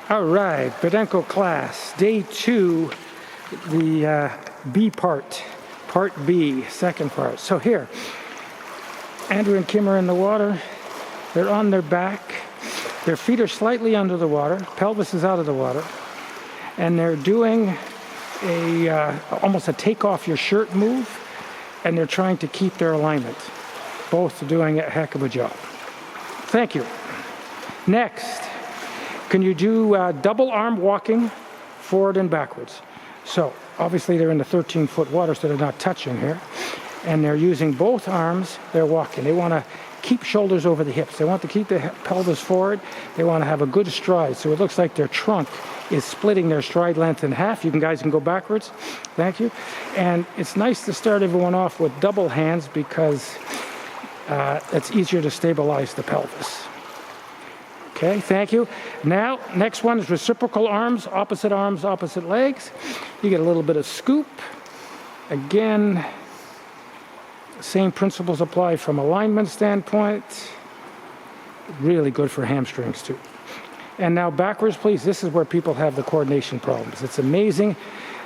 All right, Bedenko class, day 2, the B part B, second part. So here, Andrew and Kim are in the water. They're on their back. Their feet are slightly under the water. Pelvis is out of the water. And they're doing almost a take off your shirt move. And they're trying to keep their alignment. Both are doing a heck of a job. Thank you. Next, can you do double arm walking forward and backwards? So obviously they're in the 13-foot water, so they're not touching here. And they're using both arms, they're walking. They want to keep shoulders over the hips. They want to keep the pelvis forward. They want to have a good stride. So it looks like their trunk is splitting their stride length in half. You guys can go backwards. Thank you. And it's nice to start everyone off with double hands because it's easier to stabilize the pelvis. Okay, thank you. Now, next one is reciprocal arms, opposite legs. You get a little bit of scoop. Again, same principles apply from alignment standpoint. Really good for hamstrings too. And now backwards, please. This is where people have the coordination problems. It's amazing.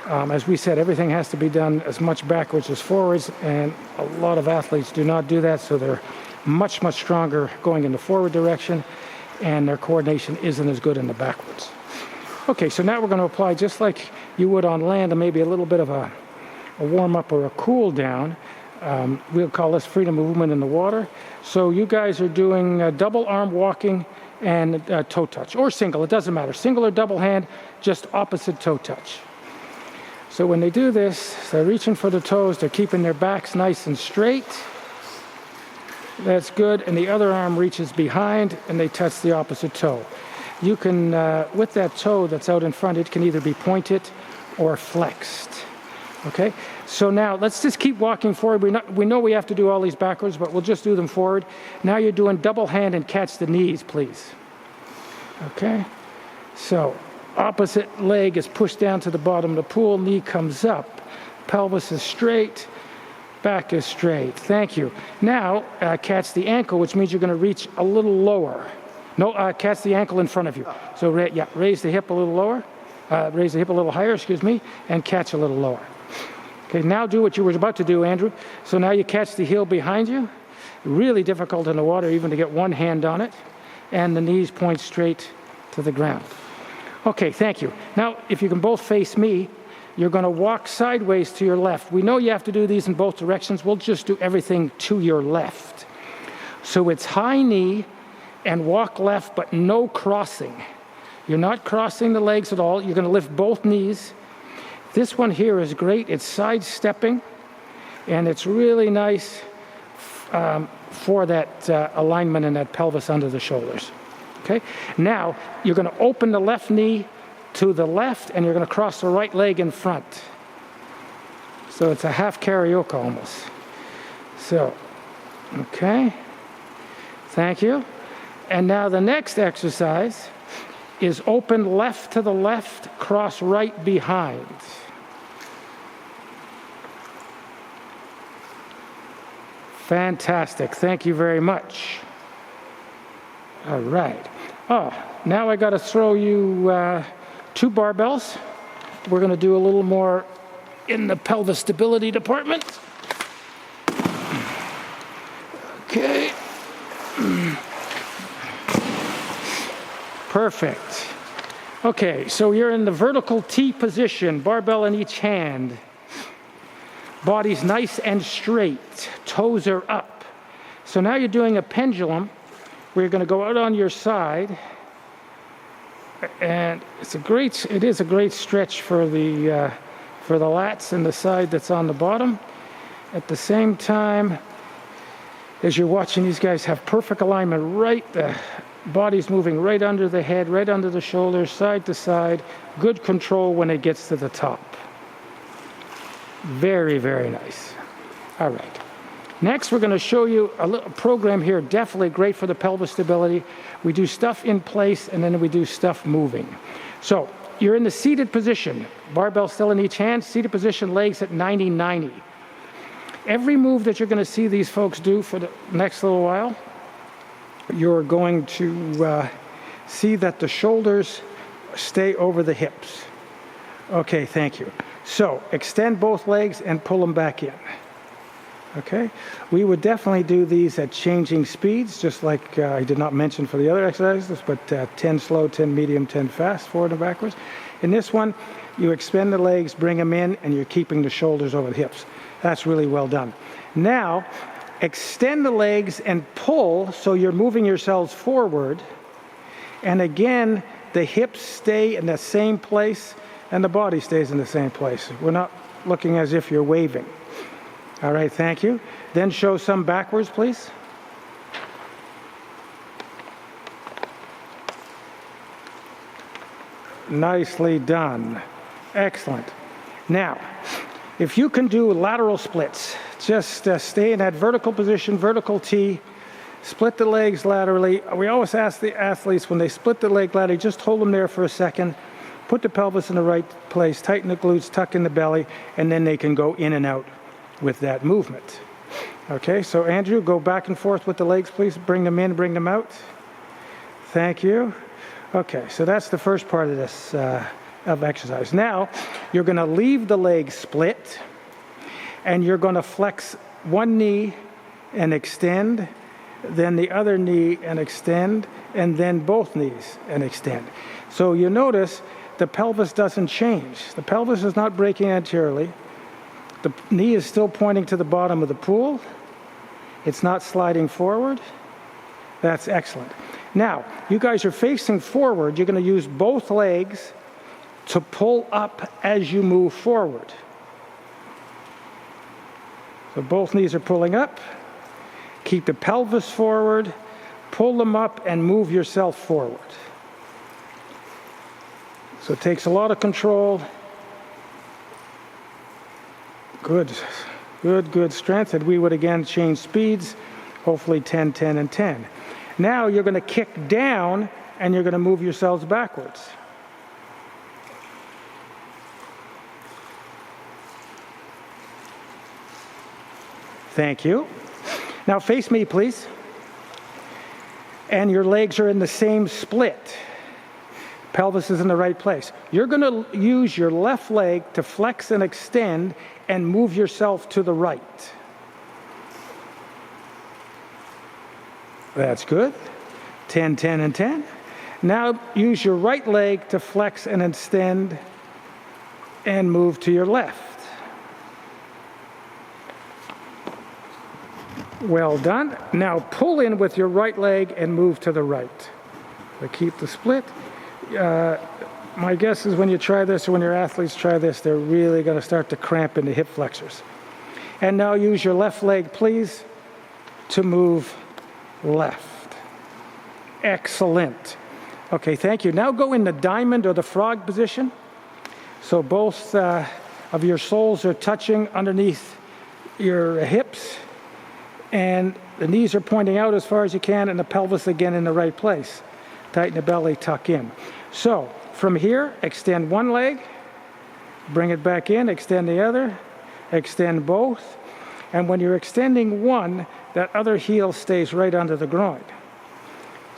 As we said, everything has to be done as much backwards as forwards, and a lot of athletes do not do that, so they're much, much stronger going in the forward direction, and their coordination isn't as good in the backwards. Okay, so now we're going to apply just like you would on land, and maybe a little bit of a warm-up or a cool-down. We'll call this freedom movement in the water. So you guys are doing double arm walking and toe touch, or single, it doesn't matter. Single or double hand, just opposite toe touch. So when they do this, they're reaching for the toes, they're keeping their backs nice and straight. That's good, and the other arm reaches behind and they touch the opposite toe. You can, with that toe that's out in front, it can either be pointed or flexed. Okay, so now let's just keep walking forward. We know we have to do all these backwards, but we'll just do them forward. Now you're doing double hand and catch the knees, please. Okay, so opposite leg is pushed down to the bottom of the pool, knee comes up, pelvis is straight, back is straight. Thank you. Now catch the ankle, which means you're going to reach a little lower. No, catch the ankle in front of you. So raise the hip a little lower, raise the hip a little higher, excuse me, and catch a little lower. Okay, now do what you were about to do, Andrew. So now you catch the heel behind you. Really difficult in the water even to get one hand on it. And the knees point straight to the ground. Okay, thank you. Now, if you can both face me, you're going to walk sideways to your left. We know you have to do these in both directions. We'll just do everything to your left. So it's high knee and walk left, but no crossing. You're not crossing the legs at all. You're going to lift both knees. This one here is great. It's sidestepping, and it's really nice for that alignment and that pelvis under the shoulders. Okay. Now you're going to open the left knee to the left, and you're going to cross the right leg in front. So it's a half karaoke almost. So, okay. Thank you. And now the next exercise is open left to the left, cross right behind. Fantastic. Thank you very much. All right. Oh, now I got to throw you 2 barbells. We're going to do a little more in the pelvis stability department. Okay. Perfect. Okay, so you're in the vertical T position, barbell in each hand. Body's nice and straight, toes are up. So now you're doing a pendulum where you're going to go out on your side, and it is a great stretch for the lats and the side that's on the bottom. At the same time, as you're watching these guys have perfect alignment, the body's moving right under the head, right under the shoulders, side to side, good control when it gets to the top. Very, very nice. All right. Next, we're going to show you a little program here, definitely great for the pelvis stability. We do stuff in place, and then we do stuff moving. So you're in the seated position, barbell still in each hand, seated position, legs at 90-90. Every move that you're going to see these folks do for the next little while, you're going to see that the shoulders stay over the hips. Okay, thank you. So extend both legs and pull them back in. Okay, we would definitely do these at changing speeds, just like I did not mention for the other exercises, but 10 slow, 10 medium, 10 fast, forward and backwards. In this one, you extend the legs, bring them in, and you're keeping the shoulders over the hips. That's really well done. Now, extend the legs and pull, so you're moving yourselves forward. And again, the hips stay in the same place, and the body stays in the same place. We're not looking as if you're waving. All right, thank you. Then show some backwards, please. Nicely done. Excellent. Now, if you can do lateral splits, just stay in that vertical position, vertical T, split the legs laterally. We always ask the athletes when they split the leg laterally, just hold them there for a second, put the pelvis in the right place, tighten the glutes, tuck in the belly, and then they can go in and out with that movement. Okay, so Andrew, go back and forth with the legs, please. Bring them in, bring them out. Thank you. Okay, so that's the first part of this of exercise. Now, you're going to leave the legs split, and you're going to flex one knee and extend, then the other knee and extend, and then both knees and extend. So you notice the pelvis doesn't change. The pelvis is not breaking anteriorly. The knee is still pointing to the bottom of the pool. It's not sliding forward. That's excellent. Now, you guys are facing forward. You're going to use both legs to pull up as you move forward. So both knees are pulling up. Keep the pelvis forward. Pull them up and move yourself forward. So it takes a lot of control. Good, good, good strength. And we would again change speeds, hopefully 10, 10, and 10. Now you're going to kick down and you're going to move yourselves backwards. Thank you. Now face me, please. And your legs are in the same split. Pelvis is in the right place. You're going to use your left leg to flex and extend and move yourself to the right. That's good. 10, 10, and 10. Now use your right leg to flex and extend and move to your left. Well done. Now pull in with your right leg and move to the right. So keep the split. My guess is when you try this, or when your athletes try this, they're really going to start to cramp in the hip flexors. And now use your left leg, please, to move left. Excellent. Okay, thank you. Now go in the diamond or the frog position. So both of your soles are touching underneath your hips, and the knees are pointing out as far as you can, and the pelvis again in the right place. Tighten the belly, tuck in. So from here, extend one leg, bring it back in, extend the other, extend both. And when you're extending one, that other heel stays right under the groin.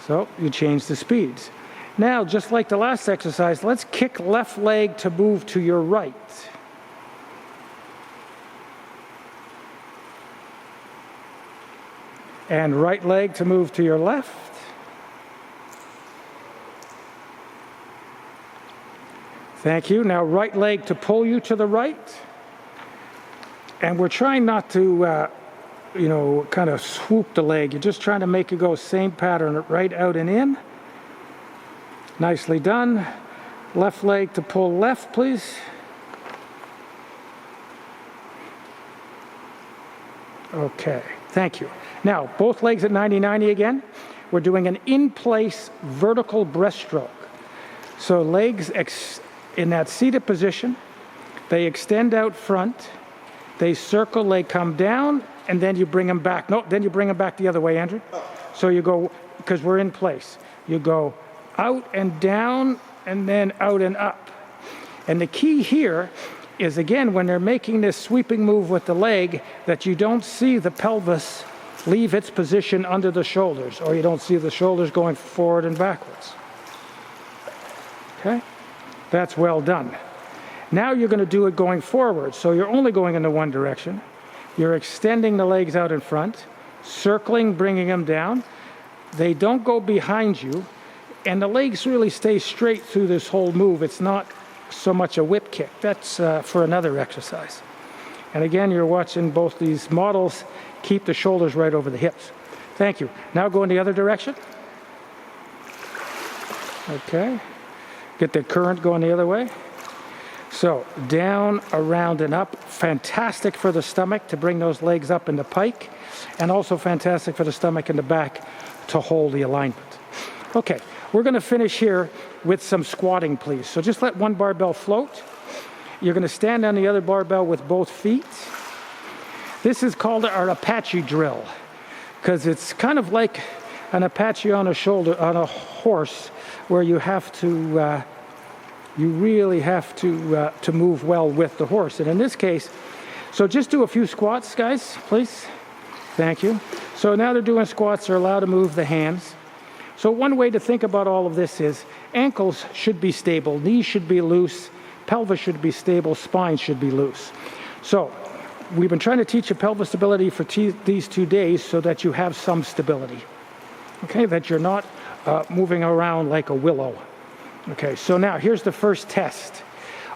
So you change the speeds. Now, just like the last exercise, let's kick left leg to move to your right. And right leg to move to your left. Thank you. Now right leg to pull you to the right. And we're trying not to, kind of swoop the leg. You're just trying to make it go same pattern, right out and in. Nicely done. Left leg to pull left, please. Okay, thank you. Now, both legs at 90-90 again. We're doing an in-place vertical breaststroke. So legs in that seated position, they extend out front, they circle, they come down, and then you bring them back. No, then you bring them back the other way, Andrew. So you go, because we're in place, you go out and down, and then out and up. And the key here is, again, when they're making this sweeping move with the leg, that you don't see the pelvis leave its position under the shoulders, or you don't see the shoulders going forward and backwards. Okay, that's well done. Now you're going to do it going forward. So you're only going in the one direction. You're extending the legs out in front, circling, bringing them down. They don't go behind you, and the legs really stay straight through this whole move. It's not so much a whip kick. That's for another exercise. And again, you're watching both these models keep the shoulders right over the hips. Thank you. Now go in the other direction. Okay. Get the current going the other way. So down, around, and up. Fantastic for the stomach to bring those legs up in the pike, and also fantastic for the stomach and the back to hold the alignment. Okay, we're going to finish here with some squatting, please. So just let one barbell float. You're going to stand on the other barbell with both feet. This is called our Apache drill, because it's kind of like an Apache on a shoulder, on a horse, where you have to, you really have to move well with the horse. And in this case, so just do a few squats, guys, please. Thank you. So now they're doing squats. They're allowed to move the hands. So one way to think about all of this is ankles should be stable, knees should be loose, pelvis should be stable, spine should be loose. So we've been trying to teach you pelvis stability for these 2 days so that you have some stability, okay, that you're not moving around like a willow. Okay, so now here's the first test.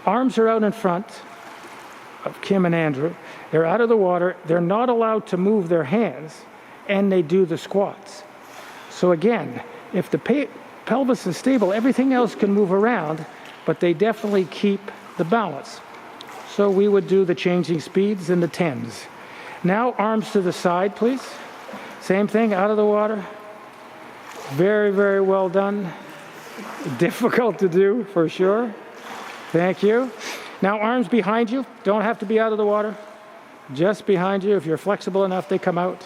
Arms are out in front of Kim and Andrew. They're out of the water. They're not allowed to move their hands, and they do the squats. So again, if the pelvis is stable, everything else can move around, but they definitely keep the balance. So we would do the changing speeds in the 10s. Now arms to the side, please. Same thing, out of the water. Very, very well done. Difficult to do, for sure. Thank you. Now arms behind you. Don't have to be out of the water. Just behind you. If you're flexible enough, they come out.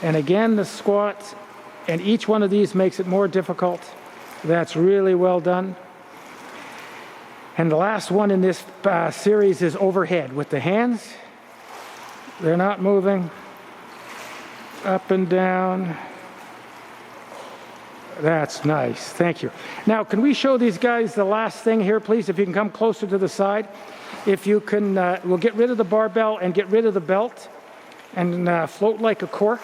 And again, the squat. And each one of these makes it more difficult. That's really well done. And the last one in this series is overhead with the hands. They're not moving. Up and down. That's nice. Thank you. Now, can we show these guys the last thing here, please? If you can come closer to the side. If you can, we'll get rid of the barbell and get rid of the belt and float like a cork.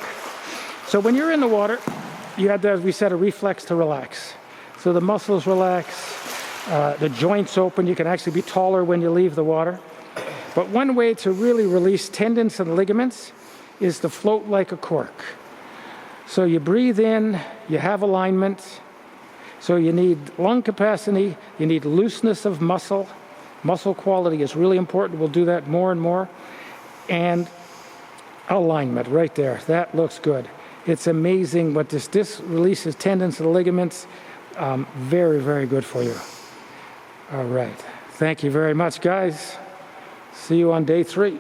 So when you're in the water, you have, as we said, a reflex to relax. So the muscles relax, the joints open. You can actually be taller when you leave the water. But one way to really release tendons and ligaments is to float like a cork. So you breathe in, you have alignment. So you need lung capacity, you need looseness of muscle. Muscle quality is really important. We'll do that more and more. And alignment right there. That looks good. It's amazing what this releases tendons and ligaments. Very, very good for you. All right. Thank you very much, guys. See you on day 3.